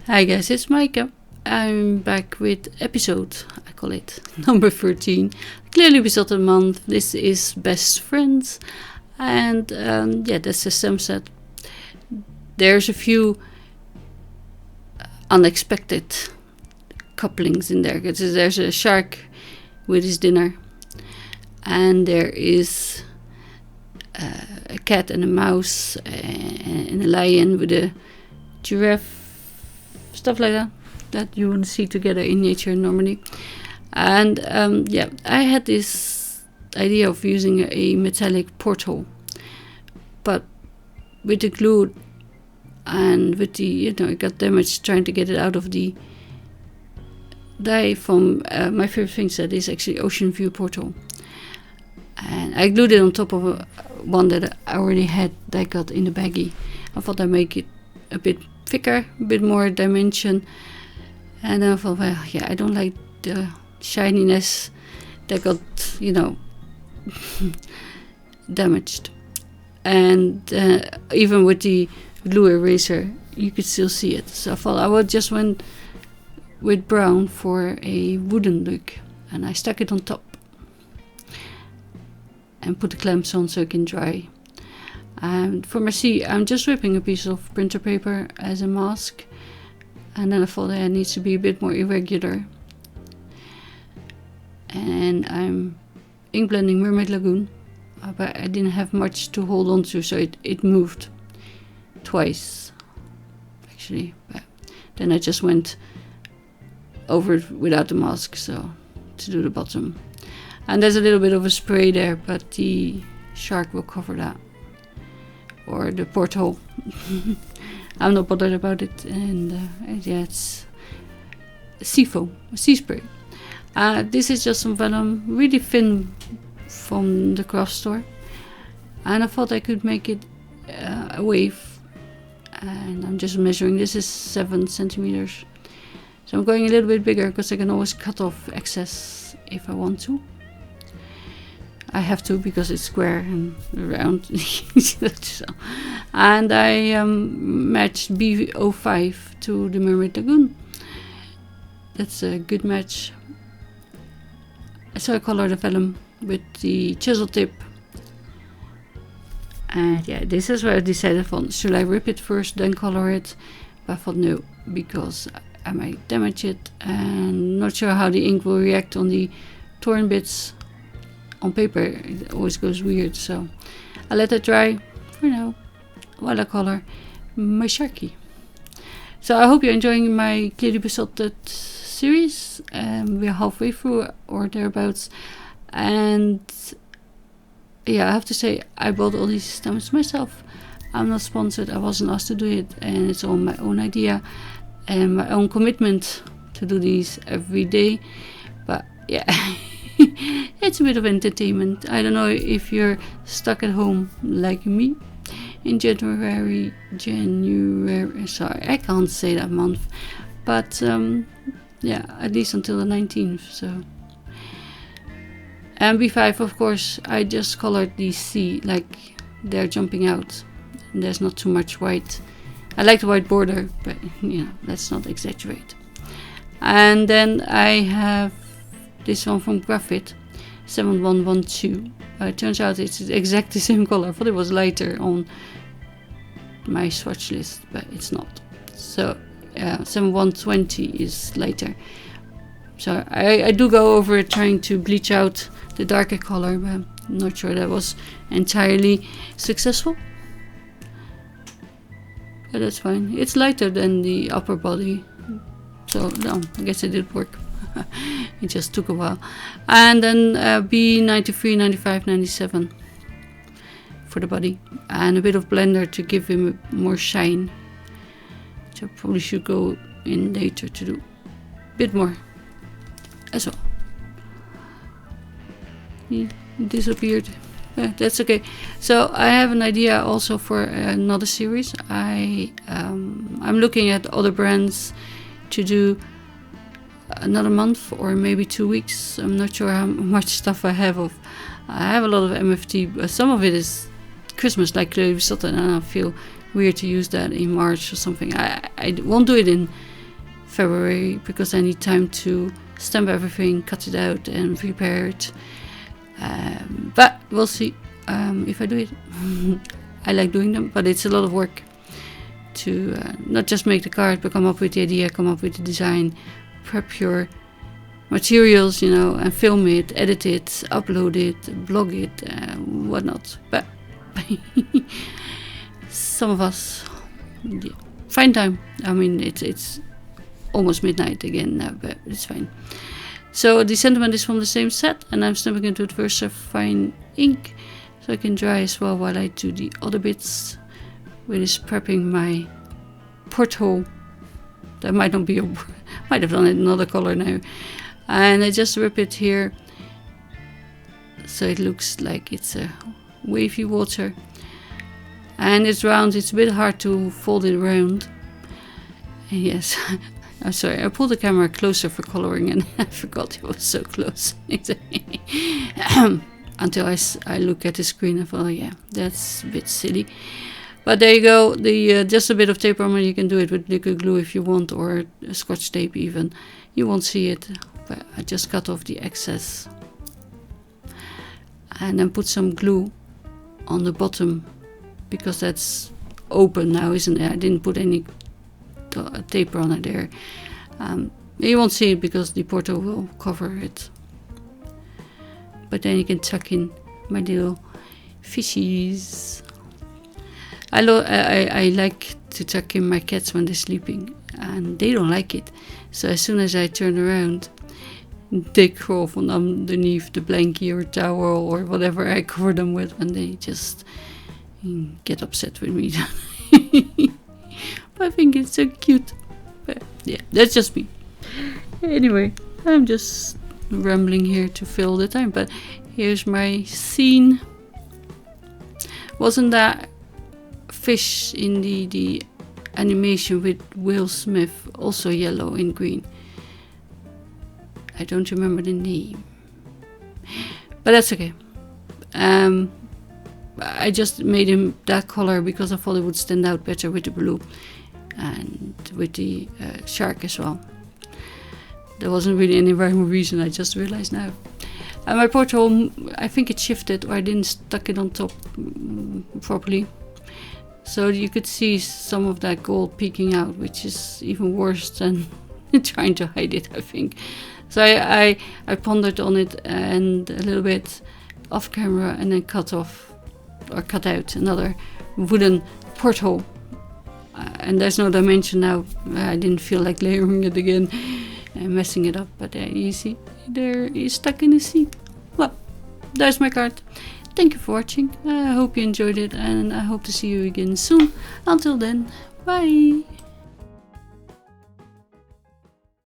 Hi guys, it's Micah. I'm back with episode, I call it, number 13. Clearly Besotted month. This is Best Friends. And that's the stem set. There's a few unexpected couplings in there. There's a shark with his dinner. And there is a cat and a mouse and a lion with a giraffe. Stuff like that you wouldn't see together in nature normally. And I had this idea of using a metallic porthole, but with the glue and with the, it got damaged trying to get it out of the dye from my favorite thing set is actually Ocean View porthole. And I glued it on top of one that I already had that I got in the baggie. I thought I'd make it a bit thicker, a bit more dimension, and then I thought, well, I don't like the shininess that got, damaged. And even with the glue eraser, you could still see it. So I thought I would just went with brown for a wooden look, and I stuck it on top and put the clamps on so it can dry. And for my C, I'm just ripping a piece of printer paper as a mask, and then I thought it needs to be a bit more irregular. And I'm ink blending Mermaid Lagoon, but I didn't have much to hold on to, so it moved twice actually. But then I just went over it without the mask, so to do the bottom. And there's a little bit of a spray there, but the shark will cover that. Or the porthole. I'm not bothered about it. And it's sea foam, sea spray. This is just some vellum, really thin from the craft store. And I thought I could make it a wave. And I'm just measuring. This is 7 centimeters. So I'm going a little bit bigger because I can always cut off excess if I want to. I have to because it's square and round. So. And I matched B05 to the Mermaid Lagoon. That's a good match. So I color the vellum with the chisel tip. And this is where I decided on, should I rip it first then color it? But I thought no, because I might damage it and not sure how the ink will react on the torn bits. On paper it always goes weird, so I let it dry for now while I color my Sharky. So I hope you're enjoying my Clearly Besotted series. We're halfway through or thereabouts, and I have to say I bought all these stamps myself. I'm not sponsored, I wasn't asked to do it, and it's all my own idea and my own commitment to do these every day. But it's a bit of entertainment. I don't know if you're stuck at home like me in January, sorry, I can't say that month, but at least until the 19th. So, and B5, of course, I just colored the sea, like they're jumping out. There's not too much white. I like the white border, but let's not exaggerate. And then I have this one from Graphite, 7112. It turns out it's exactly the same color. I thought it was lighter on my swatch list, but it's not. So 7120 is lighter. So I do go over it trying to bleach out the darker color, but I'm not sure that was entirely successful. But that's fine. It's lighter than the upper body. So no, I guess it did work. It just took a while. And then B93, 95, 97 for the body. And a bit of blender to give him more shine. Which I probably should go in later to do a bit more as well. He disappeared. That's okay. So I have an idea also for another series. I'm looking at other brands to do another month or maybe 2 weeks. I'm not sure how much stuff I have of. I have a lot of MFT, but some of it is Christmas, like Clearly Besotted, and I feel weird to use that in March or something. I won't do it in February, because I need time to stamp everything, cut it out and prepare it. But we'll see if I do it. I like doing them, but it's a lot of work to not just make the card, but come up with the idea, come up with the design, prep your materials, you know, and film it, edit it, upload it, blog it, whatnot. But some of us, yeah, find time. I mean, it's almost midnight again now, but it's fine. So the sentiment is from the same set, and I'm stamping it with Versafine ink, so I can dry as well while I do the other bits, which is prepping my porthole. That might not be might have done it another color now. And I just rip it here, so it looks like it's a wavy water. And it's round, it's a bit hard to fold it around. And yes, I'm sorry, I pulled the camera closer for coloring and I forgot it was so close. Until I look at the screen and thought, oh yeah, that's a bit silly. But there you go, just a bit of tape armor. You can do it with liquid glue if you want, or Scotch tape even. You won't see it, but I just cut off the excess. And then put some glue on the bottom, because that's open now, isn't it? I didn't put any taper on it there. You won't see it because the porto will cover it. But then you can tuck in my little fishies. I like to tuck in my cats when they're sleeping, and they don't like it. So as soon as I turn around, they crawl from underneath the blankie or towel or whatever I cover them with, and they just get upset with me. But I think it's so cute. But yeah, that's just me. Anyway, I'm just rambling here to fill the time. But here's my scene. Wasn't that fish in the animation with Will Smith also yellow and green? I don't remember the name, but that's okay. I just made him that color because I thought it would stand out better with the blue and with the shark as well. There wasn't really any rhyme or reason, I just realized now. And my porthole, I think it shifted, or I didn't stuck it on top properly. So you could see some of that gold peeking out, which is even worse than trying to hide it, I think. So I pondered on it and a little bit off camera, and then cut out another wooden porthole. And there's no dimension now. I didn't feel like layering it again and messing it up. But you see, there is stuck in the sea. Well, there's my card. Thank you for watching. I hope you enjoyed it, and I hope to see you again soon. Until then, bye!